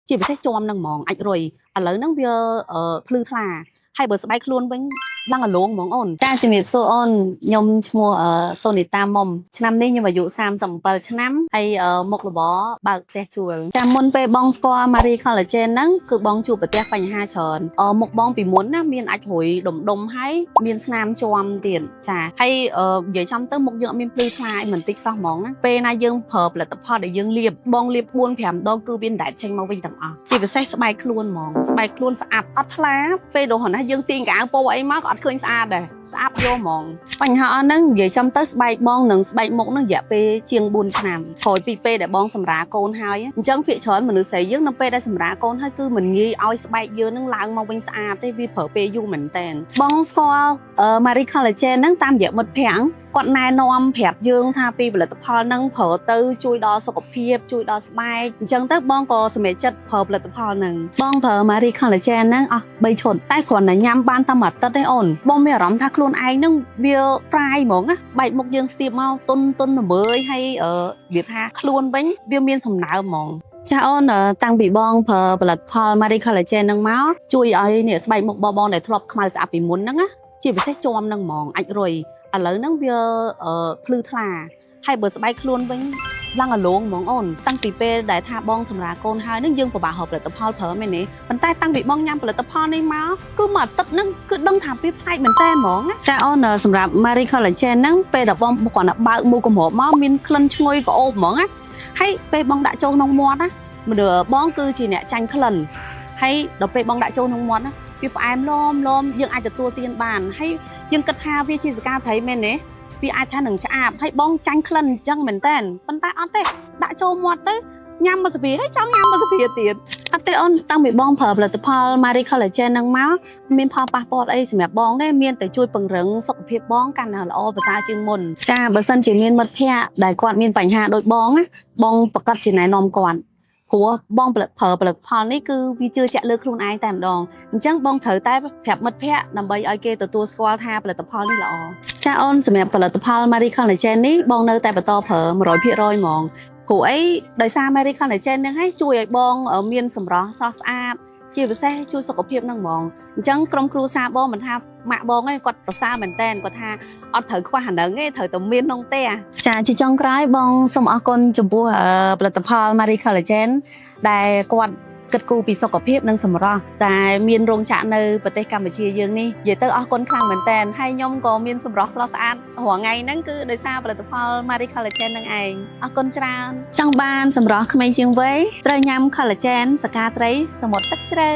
ជាពិសេសជាប់នឹងហ្មងអាចរុយឥឡូវហ្នឹងវាភ្លឺថ្លាហើយបើស្បែកខ្លួនវិញឡើងអាលងហ្មងអូនចាជំរាបសួរអូនខ្ញុំឈ្មោះសូនីតាមុំឆ្នាំនេះខ្ញុំអាយុ37ឆ្នាំហើយមុខរបរបើកផ្ទះជួលចាមុនពេលបងស្គាល់ Marie Collagen ហ្នឹងគឺបងជួបប្រទះបញ្ហាច្រើនមុខបងពីមុនណាមានអាចរុយដុំហើយមានស្នាមជាំទៀតចាហើយនិយាយចំទៅមុខយើងអត់មានភ្លឺថ្លាអីមិនតិចសោះហ្មងណាពេលណាយើងប្រើផលិតផលដែលយើងលាបបងលាប4-5 ដងគឺវាដែកចេញមកវិញទាំងអស់ជាពិសេសស្បែកខ្លួនហ្មងស្បែកខ្លួនស្អាប់អត់ថ្លាពេលដល់ណាយើងទាញកៅពោអីមកក៏អត់ឃើញស្អាតដែរស្អាប់យកហ្មងបញ្ហាអស់ហ្នឹងនិយាយចំទៅស្បែកបងនិងស្បែកមុខហ្នឹងរយៈពេលជាង4ឆ្នាំក្រោយពីពេលដែលបងសម្រាកូនហើយអញ្ចឹងភាគច្រើនមនុស្សស្រីយើងនៅពេលដែលសម្រាកូនហើយគឺមិនងាយឲ្យស្បែកយើងហ្នឹងឡើងមកវិញស្អាតទេវាប្រើពេលយូរមែនតើបងស្គាល់ Marie Collagen ហ្នឹងតាមរយៈមិត្តភ័ក្តិគាត់ណែនាំប្រាប់យើងថាពីផលិតផលហ្នឹងប្រើទៅជួយដល់សុខភាពជួយដល់ស្បែកអញ្ចឹងទៅបងក៏សម្រេចចិត្តប្រើផលិតផលហ្នឹងបងប្រើ Marie Collagen ហ្នឹងអស់3ឈុតតែគ្រាន់តែញ៉ាំបានតែមួយអាទិត្យទេអូនបងមានអារម្មណ៍ថាខ្លួនឯងហ្នឹងវាប្រាយហ្មងណាស្បែកមុខយើងស្ទាបមកទុនល្មើយហើយវាថាខ្លួនវិញវាមានសំណើមហ្មងចាអូនតាំងពីបងប្រើផលិតផល Marie Collagen ហ្នឹងមកជួយឲ្យនេះស្បែកមុខបងដែលធ្លាប់ខ្មៅស្អាប់ពីមុនហ្នឹងណាជាពិសេសជាប់នឹងហ្មងអាចរុយឥឡូវហ្នឹងវាភ្លឺថ្លាហើយបើស្បែកខ្លួនវិញឡើងអាលងហ្មងអូនតាំងពីពេលដែលថាបងសម្រាកូនហើយហ្នឹងយើងពិបាករកផលិតផលប្រើមែនទេប៉ុន្តែតាំងពីបងញ៉ាំផលិតផលនេះមកគឺមួយអាទិត្យហ្នឹងគឺដឹងថាវាប្លែកមែនតើហ្មងចាអូនសម្រាប់ Marie Collagen ហ្នឹងពេលដែលបងគាត់ណាបើកមូលកម្របមកមានក្លិនឈ្ងុយក្រអូបហ្មងណាហើយពេលបងដាក់ចូលក្នុងមាត់ណាមនុស្សបងគឺជាអ្នកចាញ់ក្លិនហើយដល់ពេលបងដាក់ចូលក្នុងមាត់ណាវាផ្អែមឡមយើងអាចទទួលទានបានហើយយើងគិតថាវាជាសកាត្រីមែនទេវាអាចថានឹងឆ្អាបហើយបងចាញ់ក្លិនអញ្ចឹងមែនតើប៉ុន្តែអត់ទេដាក់ចូលមាត់ទៅញ៉ាំមួយស្ពាហ៍ហើយចង់ញ៉ាំមួយស្ពាហ៍ទៀតអត់ទេអូនតាំងពីបងប្រើផលិតផល Marie Collagen ហ្នឹងមកមានផលប៉ះពាល់អីសម្រាប់បងទេមានតែជួយពង្រឹងសុខភាពបងកាន់តែល្អប្រសើរជាងមុនចាបើសិនជាមានមិត្តភ័ក្តិដែលគាត់មានបញ្ហាដូចបងណាបងប្រកាសជាណែនាំគាត់ព្រោះបងប្រើផលិតផលនេះគឺវាជឿជាក់លើខ្លួនឯងតែម្ដងអញ្ចឹងបងត្រូវតែប្រាប់មិត្តភ័ក្តិដើម្បីឲ្យគេទទួលស្គាល់ថាផលិតផលនេះល្អចាអូនសម្រាប់ផលិតផល Marie Collagen នេះបងនៅតែបន្តប្រើ 100% ហ្មងព្រោះអីដោយសារ Marie Collagen ហ្នឹងហើយជួយឲ្យបងមានសម្រស់ស្រស់ស្អាតជាពិសេសជួយសុខភាពហ្នឹងហ្មងអញ្ចឹងក្រុមគ្រួសារបងមិនថាម៉ាក់បងឯងគាត់ប្រសើរមែនតើគាត់ថាអត់ត្រូវខ្វះអាហ្នឹងទេត្រូវតែមានក្នុងផ្ទះចាជាចុងក្រោយបងសូមអរគុណចំពោះផលិតផល Marie Collagen ដែលគាត់គិតគូរពីសុខភាពនិងសម្រស់តែមានរោងចក្រនៅប្រទេសកម្ពុជាយើងនេះនិយាយទៅអរគុណខ្លាំងមែនតើហើយខ្ញុំក៏មានសម្រស់ស្រស់ស្អាតរាល់ថ្ងៃហ្នឹងគឺដោយសារផលិតផល Marie Collagen ហ្នឹងឯងអរគុណច្រើនចង់បានសម្រស់ក្មេងជាងវ័យត្រូវញ៉ាំ Collagen សកាត្រីសមុទ្រទឹកជ្រៅ